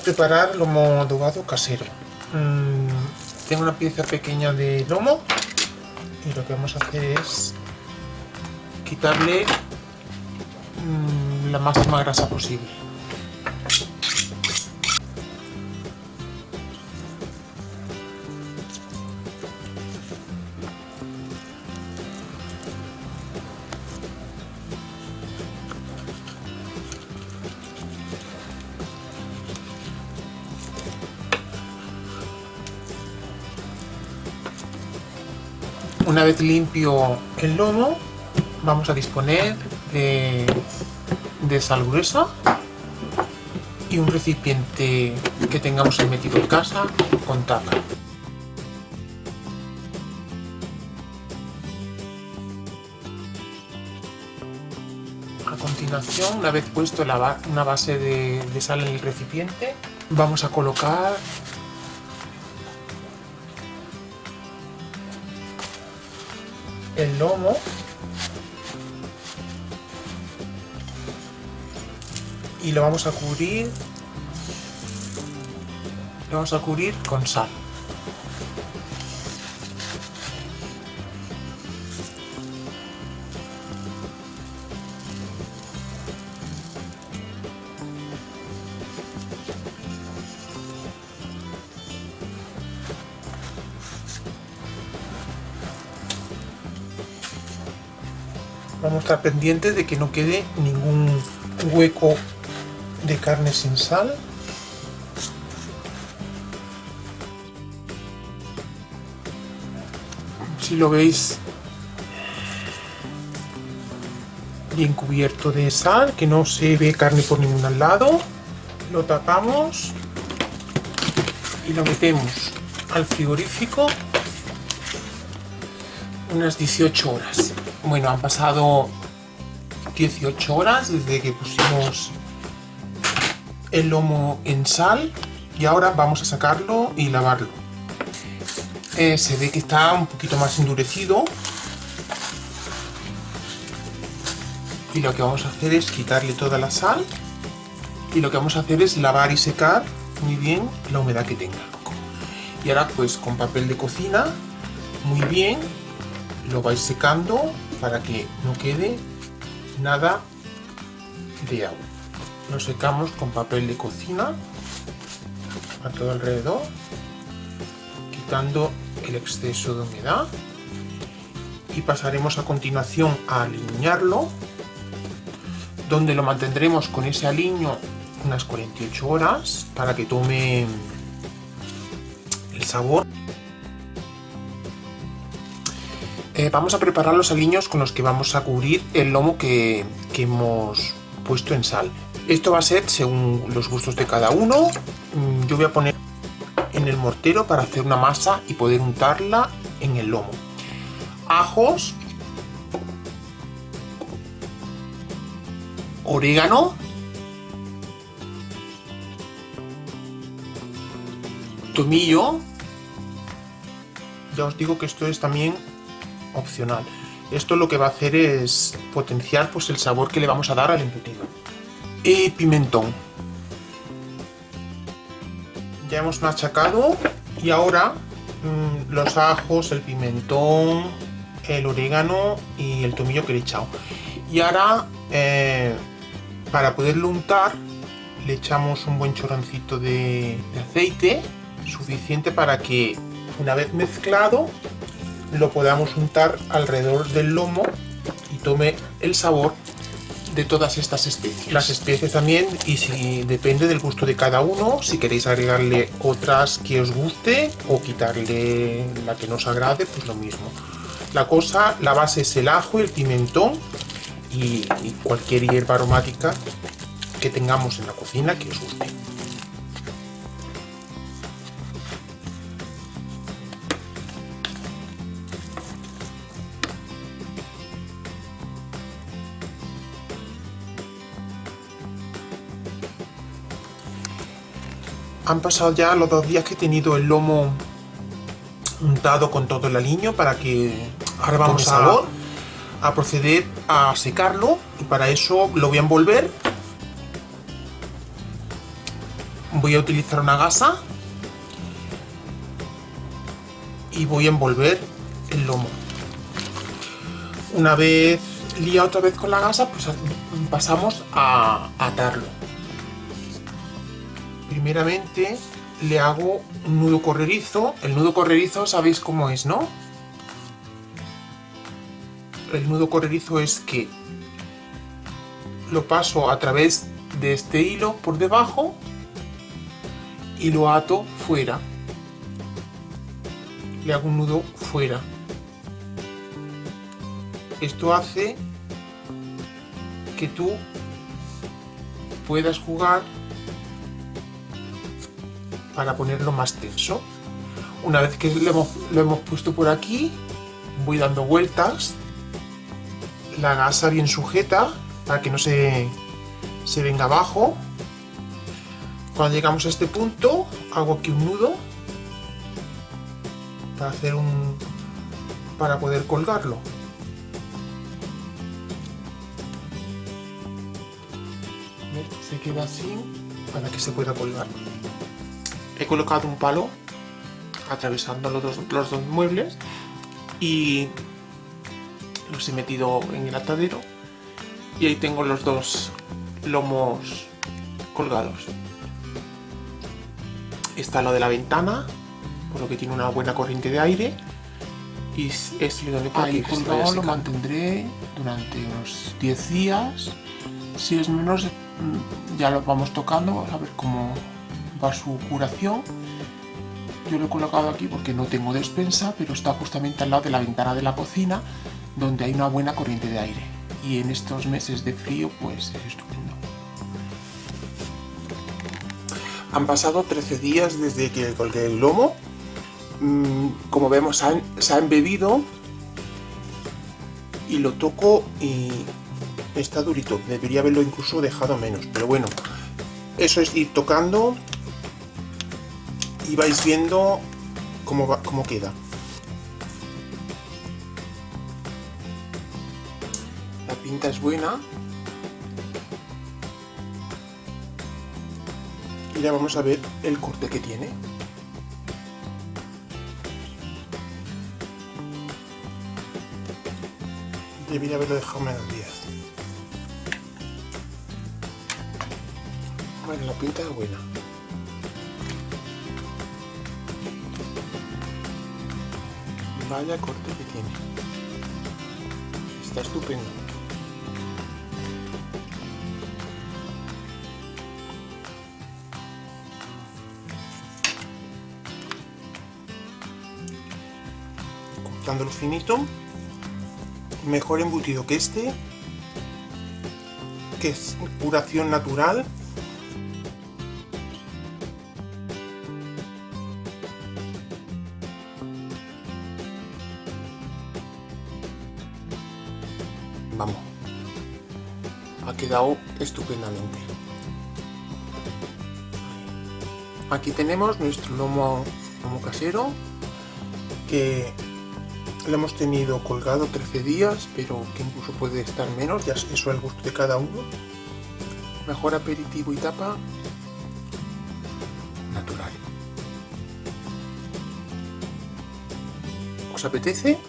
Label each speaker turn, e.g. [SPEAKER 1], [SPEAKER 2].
[SPEAKER 1] preparar lomo adobado casero. Tengo una pieza pequeña de lomo y lo que vamos a hacer es quitarle la máxima grasa posible. Una vez limpio el lomo, vamos a disponer de sal gruesa y un recipiente que tengamos metido en casa con tapa. A continuación, una vez puesto una base de sal en el recipiente, vamos a colocar el lomo y lo vamos a cubrir con sal. Vamos a estar pendientes de que no quede ningún hueco de carne sin sal. Si lo veis bien cubierto de sal, que no se ve carne por ningún lado, lo tapamos y lo metemos al frigorífico unas 18 horas. Bueno, han pasado 18 horas desde que pusimos el lomo en sal y ahora vamos a sacarlo y lavarlo. Se ve que está un poquito más endurecido y lo que vamos a hacer es quitarle toda la sal y lo que vamos a hacer es lavar y secar muy bien la humedad que tenga. Y ahora pues con papel de cocina muy bien lo vais secando para que no quede nada de agua. Lo secamos con papel de cocina a todo alrededor, quitando el exceso de humedad, y pasaremos a continuación a aliñarlo, donde lo mantendremos con ese aliño unas 48 horas para que tome el sabor. Vamos a preparar los aliños con los que vamos a cubrir el lomo que hemos puesto en sal. Esto va a ser según los gustos de cada uno. Yo voy a poner en el mortero para hacer una masa y poder untarla en el lomo. Ajos, orégano, tomillo. Ya os digo que esto es también opcional. Esto lo que va a hacer es potenciar pues el sabor que le vamos a dar al embutido. Y pimentón. Ya hemos machacado y ahora los ajos, el pimentón, el orégano y el tomillo que le he echado. Y ahora para poderlo untar le echamos un buen chorroncito de aceite, suficiente para que una vez mezclado lo podamos untar alrededor del lomo y tome el sabor de todas estas especies. Las especies también, y si depende del gusto de cada uno, si queréis agregarle otras que os guste o quitarle la que no os agrade, pues lo mismo. La base es el ajo y el pimentón y cualquier hierba aromática que tengamos en la cocina que os guste. Han pasado ya los 2 días que he tenido el lomo untado con todo el aliño para que ahora vamos a proceder a secarlo, y para eso lo voy a envolver voy a utilizar una gasa y voy a envolver el lomo. Una vez liado otra vez con la gasa, pues pasamos a atarlo. Primeramente le hago un nudo corredizo. El nudo corredizo sabéis cómo es, ¿no? El nudo corredizo es que lo paso a través de este hilo por debajo y lo ato fuera. Le hago un nudo fuera. Esto hace que tú puedas jugar para ponerlo más tenso. Una vez que lo hemos puesto por aquí, voy dando vueltas, la gasa bien sujeta para que no se venga abajo. Cuando llegamos a este punto, hago aquí un nudo para poder colgarlo. Se queda así para que se pueda colgar. He colocado un palo atravesando los dos muebles y los he metido en el atadero y ahí tengo los dos lomos colgados. Está lo de la ventana, por lo que tiene una buena corriente de aire, y es idóneo para ahí colgado. Lo mantendré durante unos 10 días. Si es menos, ya lo vamos tocando, vamos a ver cómo va su curación. Yo lo he colocado aquí porque no tengo despensa, pero está justamente al lado de la ventana de la cocina, donde hay una buena corriente de aire, y en estos meses de frío pues es estupendo. Han pasado 13 días desde que colgué el lomo. Como vemos, se ha embebido y lo toco y está durito. Debería haberlo incluso dejado menos, pero bueno, eso es ir tocando y vais viendo cómo queda. La pinta es buena y ya vamos a ver el corte que tiene. Debería haberlo dejado menos 10. Bueno, la pinta es buena. Vaya corte que tiene. Está estupendo. Cortándolo finito. Mejor embutido que este, que es curación natural. Vamos, ha quedado estupendamente. Aquí tenemos nuestro lomo casero, que lo hemos tenido colgado 13 días, pero que incluso puede estar menos, ya eso es el gusto de cada uno. Mejor aperitivo y tapa natural. ¿Os apetece?